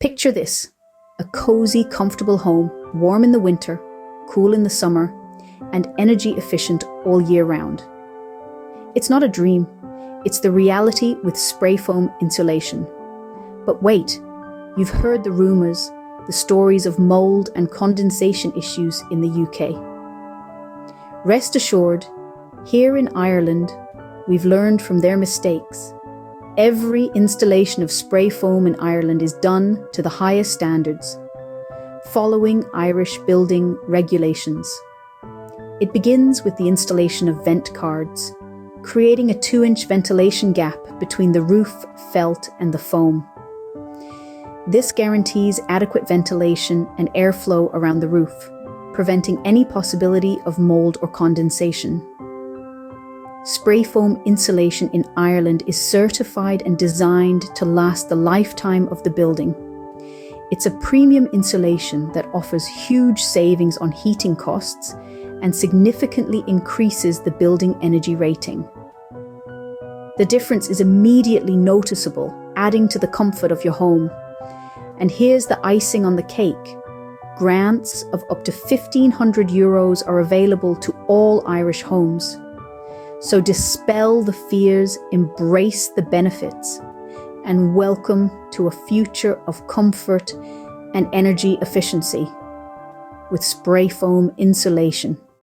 Picture this: a cozy, comfortable home, warm in the winter, cool in the summer, and energy efficient all year round. It's not a dream, it's the reality with spray foam insulation. But wait, you've heard the rumours, the stories of mould and condensation issues in the UK. Rest assured, here in Ireland, we've learned from their mistakes. Every installation of spray foam in Ireland is done to the highest standards, following Irish building regulations. It begins with the installation of vent cards, creating a 2-inch ventilation gap between the roof felt and the foam. This guarantees adequate ventilation and airflow around the roof, preventing any possibility of mould or condensation. Spray foam insulation in Ireland is certified and designed to last the lifetime of the building. It's a premium insulation that offers huge savings on heating costs and significantly increases the building energy rating. The difference is immediately noticeable, adding to the comfort of your home. And here's the icing on the cake. Grants of up to €1,500 are available to all Irish homes. So dispel the fears, embrace the benefits, and welcome to a future of comfort and energy efficiency with spray foam insulation.